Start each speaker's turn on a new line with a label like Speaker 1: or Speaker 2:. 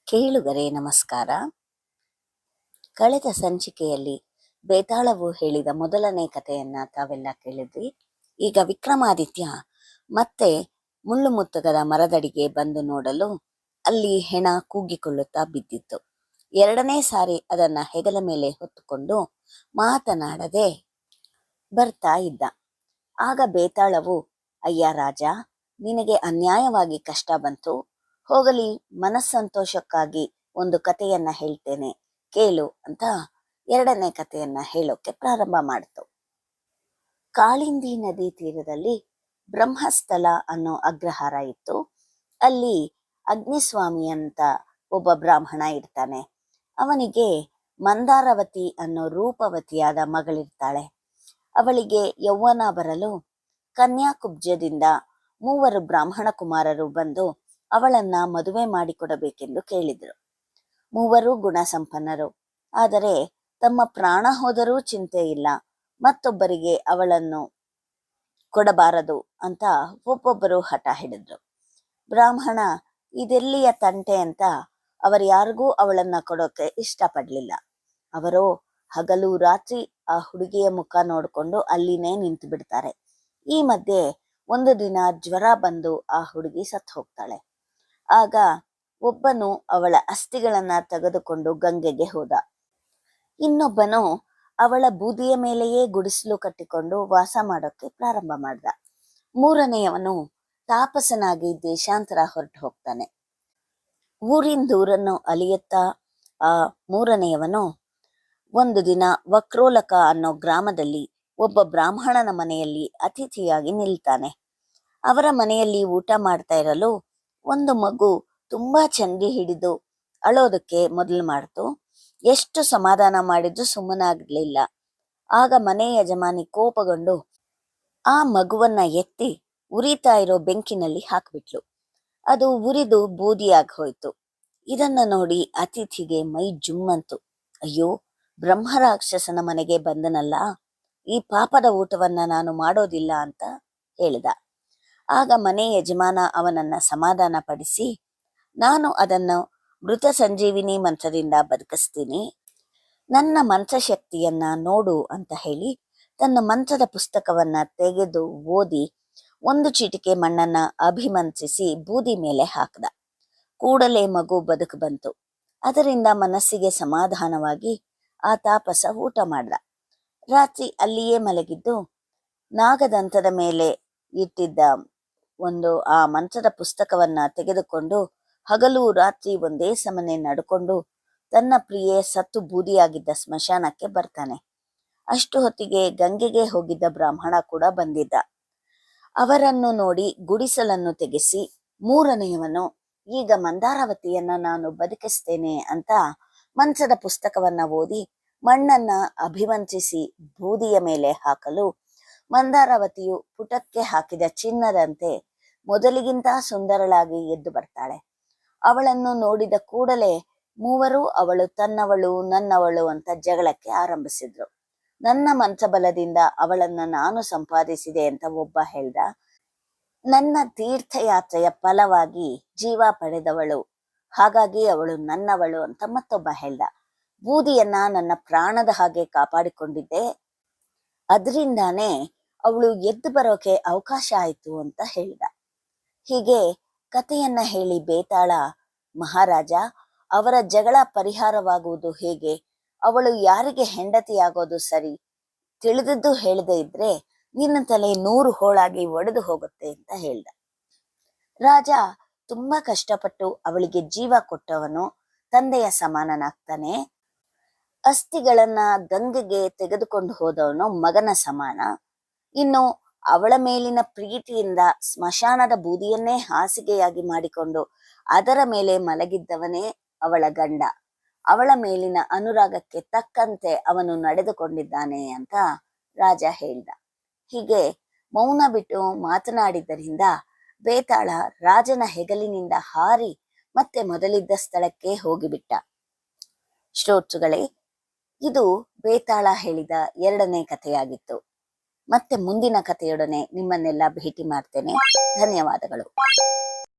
Speaker 1: ಕೇಳುಗರೆ ನಮಸ್ಕಾರ. ಕಳೆದ ಸಂಚಿಕೆಯಲ್ಲಿ ಬೇತಾಳವು ಹೇಳಿದ ಮೊದಲನೇ ಕಥೆಯನ್ನ ತಾವೆಲ್ಲ ಕೇಳಿದ್ರಿ. ಈಗ ವಿಕ್ರಮಾದಿತ್ಯ ಮತ್ತೆ ಮುಳ್ಳುಮುತ್ತಗದ ಮರದಡಿಗೆ ಬಂದು ನೋಡಲು ಅಲ್ಲಿ ಹೆಣ ಕೂಗಿಕೊಳ್ಳುತ್ತಾ ಬಿದ್ದಿತ್ತು. ಎರಡನೇ ಸಾರಿ ಅದನ್ನ ಹೆಗಲ ಮೇಲೆ ಹೊತ್ತುಕೊಂಡು ಮಾತನಾಡದೆ ಬರ್ತಾ ಇದ್ದ. ಆಗ ಬೇತಾಳವು, ಅಯ್ಯ ರಾಜ, ನಿನಗೆ ಅನ್ಯಾಯವಾಗಿ ಕಷ್ಟ ಬಂತು, ಹೋಗಲಿ, ಮನಸ್ಸಂತೋಷಕ್ಕಾಗಿ ಒಂದು ಕಥೆಯನ್ನ ಹೇಳ್ತೇನೆ ಕೇಳು ಅಂತ ಎರಡನೇ ಕಥೆಯನ್ನ ಹೇಳೋಕೆ ಪ್ರಾರಂಭ ಮಾಡಿತು. ಕಾಳಿಂದಿ ನದಿ ತೀರದಲ್ಲಿ ಬ್ರಹ್ಮಸ್ಥಳ ಅನ್ನೋ ಅಗ್ರಹಾರ ಇತ್ತು. ಅಲ್ಲಿ ಅಗ್ನಿಸ್ವಾಮಿ ಅಂತ ಒಬ್ಬ ಬ್ರಾಹ್ಮಣ ಇರ್ತಾನೆ. ಅವನಿಗೆ ಮಂದಾರವತಿ ಅನ್ನೋ ರೂಪವತಿಯಾದ ಮಗಳಿರ್ತಾಳೆ. ಅವಳಿಗೆ ಯೌವನ ಬರಲು ಕನ್ಯಾಕುಬ್ಜದಿಂದ 3 ಬ್ರಾಹ್ಮಣ ಕುಮಾರರು ಬಂದು ಅವಳನ್ನ ಮದುವೆ ಮಾಡಿಕೊಡಬೇಕೆಂದು ಕೇಳಿದ್ರು. 3 ಗುಣ ಸಂಪನ್ನರು. ಆದರೆ ತಮ್ಮ ಪ್ರಾಣ ಹೋದರೂ ಚಿಂತೆ ಇಲ್ಲ, ಮತ್ತೊಬ್ಬರಿಗೆ ಅವಳನ್ನು ಕೊಡಬಾರದು ಅಂತ ಒಬ್ಬೊಬ್ಬರು ಹಠ ಹಿಡಿದ್ರು. ಬ್ರಾಹ್ಮಣ ಇದೆಲ್ಲಿಯ ತಂಟೆ ಅಂತ ಅವರ್ಯಾರಿಗೂ ಅವಳನ್ನ ಕೊಡೋಕೆ ಇಷ್ಟಪಡ್ಲಿಲ್ಲ. ಅವರು ಹಗಲು ರಾತ್ರಿ ಆ ಹುಡುಗಿಯ ಮುಖ ನೋಡ್ಕೊಂಡು ಅಲ್ಲಿನೇ ನಿಂತು ಬಿಡ್ತಾರೆ. ಈ ಮಧ್ಯೆ ಒಂದು ದಿನ ಜ್ವರ ಬಂದು ಆ ಹುಡುಗಿ ಸತ್ತು ಹೋಗ್ತಾಳೆ. ಆಗ ಒಬ್ಬನು ಅವಳ ಅಸ್ಥಿಗಳನ್ನ ತೆಗೆದುಕೊಂಡು ಗಂಗೆಗೆ ಹೋದ. ಇನ್ನೊಬ್ಬನು ಅವಳ ಬೂದಿಯ ಮೇಲೆಯೇ ಗುಡಿಸಲು ಕಟ್ಟಿಕೊಂಡು ವಾಸ ಮಾಡೋಕೆ ಪ್ರಾರಂಭ ಮಾಡ್ದ. 3ನೇಯವನು ತಾಪಸನಾಗಿ ದೇಶಾಂತರ ಹೊರಟು ಹೋಗ್ತಾನೆ. ಊರಿಂದೂರನ್ನು ಅಲಿಯುತ್ತಾ ಆ 3ನೇಯವನು ಒಂದು ದಿನ ವಕ್ರೋಲಕ ಅನ್ನೋ ಗ್ರಾಮದಲ್ಲಿ ಒಬ್ಬ ಬ್ರಾಹ್ಮಣನ ಮನೆಯಲ್ಲಿ ಅತಿಥಿಯಾಗಿ ನಿಲ್ತಾನೆ. ಅವರ ಮನೆಯಲ್ಲಿ ಊಟ ಮಾಡ್ತಾ ಇರಲು ಒಂದು ಮಗು ತುಂಬಾ ಚಂಡಿ ಹಿಡಿದು ಅಳೋದಕ್ಕೆ ಮೊದಲು ಮಾಡ್ತು. ಎಷ್ಟು ಸಮಾಧಾನ ಮಾಡಿದ್ರು ಸುಮ್ಮನಾಗ್ಲಿಲ್ಲ. ಆಗ ಮನೆ ಯಜಮಾನಿ ಕೋಪಗೊಂಡು ಆ ಮಗುವನ್ನ ಎತ್ತಿ ಉರಿತಾ ಇರೋ ಬೆಂಕಿನಲ್ಲಿ ಹಾಕ್ಬಿಟ್ಲು. ಅದು ಉರಿದು ಬೂದಿಯಾಗಿ ಹೋಯ್ತು. ಇದನ್ನ ನೋಡಿ ಅತಿಥಿಗೆ ಮೈ ಜುಮ್ಮಂತು. ಅಯ್ಯೋ, ಬ್ರಹ್ಮರಾಕ್ಷಸನ ಮನೆಗೆ ಬಂದನಲ್ಲ, ಈ ಪಾಪದ ಊಟವನ್ನ ನಾನು ಮಾಡೋದಿಲ್ಲ ಅಂತ ಹೇಳಿದ. ಆಗ ಮನೆ ಯಜಮಾನ ಅವನನ್ನ ಸಮಾಧಾನ ಪಡಿಸಿ, ನಾನು ಅದನ್ನು ಮೃತ ಸಂಜೀವಿನಿ ಮಂತ್ರದಿಂದ ಬದುಕಿಸ್ತೀನಿ, ನನ್ನ ಮಂತ್ರಶಕ್ತಿಯನ್ನ ನೋಡು ಅಂತ ಹೇಳಿ ತನ್ನ ಮಂತ್ರದ ಪುಸ್ತಕವನ್ನ ತೆಗೆದು ಓದಿ ಒಂದು ಚಿಟಿಕೆ ಮಣ್ಣನ್ನ ಅಭಿಮಂತ್ರಿಸಿ ಬೂದಿ ಮೇಲೆ ಹಾಕ್ದ. ಕೂಡಲೇ ಮಗು ಬದುಕು ಬಂತು. ಅದರಿಂದ ಮನಸ್ಸಿಗೆ ಸಮಾಧಾನವಾಗಿ ಆ ತಾಪಸ ಊಟ ಮಾಡ್ದ. ರಾತ್ರಿ ಅಲ್ಲಿಯೇ ಮಲಗಿದ್ದು ನಾಗದಂತದ ಮೇಲೆ ಇಟ್ಟಿದ್ದ ಆ ಮಂತ್ರದ ಪುಸ್ತಕವನ್ನ ತೆಗೆದುಕೊಂಡು ಹಗಲು ರಾತ್ರಿ ಒಂದೇ ಸಮನೆ ನಡ್ಕೊಂಡು ತನ್ನ ಪ್ರಿಯೆ ಸತ್ತು ಬೂದಿಯಾಗಿದ್ದ ಸ್ಮಶಾನಕ್ಕೆ ಬರ್ತಾನೆ. ಅಷ್ಟು ಹೊತ್ತಿಗೆ ಗಂಗೆಗೆ ಹೋಗಿದ್ದ ಬ್ರಾಹ್ಮಣ ಕೂಡ ಬಂದಿದ್ದ. ಅವರನ್ನು ನೋಡಿ ಗುಡಿಸಲನ್ನು ತೆಗೆಸಿ 3ನೇಯವನು, ಈಗ ಮಂದಾರವತಿಯನ್ನ ನಾನು ಬದುಕಿಸ್ತೇನೆ ಅಂತ ಮಂತ್ರದ ಪುಸ್ತಕವನ್ನ ಓದಿ ಮಣ್ಣನ್ನ ಅಭಿಮಂತ್ರಿಸಿ ಬೂದಿಯ ಮೇಲೆ ಹಾಕಲು ಮಂದಾರವತಿಯು ಪುಟಕ್ಕೆ ಹಾಕಿದ ಚಿನ್ನದಂತೆ ಮೊದಲಿಗಿಂತ ಸುಂದರಳಾಗಿ ಎದ್ದು ಬರ್ತಾಳೆ. ಅವಳನ್ನು ನೋಡಿದ ಕೂಡಲೇ 3 ಅವಳು ತನ್ನವಳು ನನ್ನವಳು ಅಂತ ಜಗಳಕ್ಕೆ ಆರಂಭಿಸಿದ್ರು. ನನ್ನ ಮಂತ್ರಬಲದಿಂದ ಅವಳನ್ನ ನಾನು ಸಂಪಾದಿಸಿದೆ ಅಂತ ಒಬ್ಬ ಹೇಳ್ದ. ನನ್ನ ತೀರ್ಥಯಾತ್ರೆಯ ಫಲವಾಗಿ ಜೀವ ಪಡೆದವಳು, ಹಾಗಾಗಿ ಅವಳು ನನ್ನವಳು ಅಂತ ಮತ್ತೊಬ್ಬ ಹೇಳ್ದ. ಬೂದಿಯನ್ನ ನನ್ನ ಪ್ರಾಣದ ಹಾಗೆ ಕಾಪಾಡಿಕೊಂಡಿದ್ದೆ, ಅದರಿಂದಾನೇ ಅವಳು ಎದ್ದು ಬರೋಕೆ ಅವಕಾಶ ಆಯ್ತು ಅಂತ ಹೇಳ್ದ. ಹೀಗೆ ಕಥೆಯನ್ನ ಹೇಳಿ ಬೇತಾಳ, ಮಹಾರಾಜ, ಅವರ ಜಗಳ ಪರಿಹಾರವಾಗುವುದು ಹೇಗೆ? ಅವಳು ಯಾರಿಗೆ ಹೆಂಡತಿಯಾಗೋದು ಸರಿ? ತಿಳಿದದ್ದು ಹೇಳದೆ ಇದ್ರೆ ನಿನ್ನ ತಲೆ 100 ಹೋಳಾಗಿ ಒಡೆದು ಹೋಗುತ್ತೆ ಅಂತ ಹೇಳ್ದ. ರಾಜ ತುಂಬಾ ಕಷ್ಟಪಟ್ಟು ಅವಳಿಗೆ ಜೀವ ಕೊಟ್ಟವನು ತಂದೆಯ ಸಮಾನನಾಗ್ತಾನೆ. ಅಸ್ಥಿಗಳನ್ನ ಗಂಗೆಗೆ ತೆಗೆದುಕೊಂಡು ಹೋದವನು ಮಗನ ಸಮಾನ. ಇನ್ನು ಅವಳ ಮೇಲಿನ ಪ್ರೀತಿಯಿಂದ ಸ್ಮಶಾನದ ಬೂದಿಯನ್ನೇ ಹಾಸಿಗೆಯಾಗಿ ಮಾಡಿಕೊಂಡು ಅದರ ಮೇಲೆ ಮಲಗಿದ್ದವನೇ ಅವಳ ಗಂಡ. ಅವಳ ಮೇಲಿನ ಅನುರಾಗಕ್ಕೆ ತಕ್ಕಂತೆ ಅವನು ನಡೆದುಕೊಂಡಿದ್ದಾನೆ ಅಂತ ರಾಜ ಹೇಳ್ದ. ಹೀಗೆ ಮೌನ ಬಿಟ್ಟು ಮಾತನಾಡಿದ್ದರಿಂದ ಬೇತಾಳ ರಾಜನ ಹೆಗಲಿನಿಂದ ಹಾರಿ ಮತ್ತೆ ಮೊದಲಿದ್ದ ಸ್ಥಳಕ್ಕೆ ಹೋಗಿಬಿಟ್ಟ. ಶ್ರೋತೃಗಳೇ, ಇದು ಬೇತಾಳ ಹೇಳಿದ 2ನೇ ಕಥೆಯಾಗಿತ್ತು. ಮತ್ತೆ ಮುಂದಿನ ಕಥೆಯೊಡನೆ ನಿಮ್ಮನ್ನೆಲ್ಲ ಭೇಟಿ ಮಾಡ್ತೇನೆ. ಧನ್ಯವಾದಗಳು.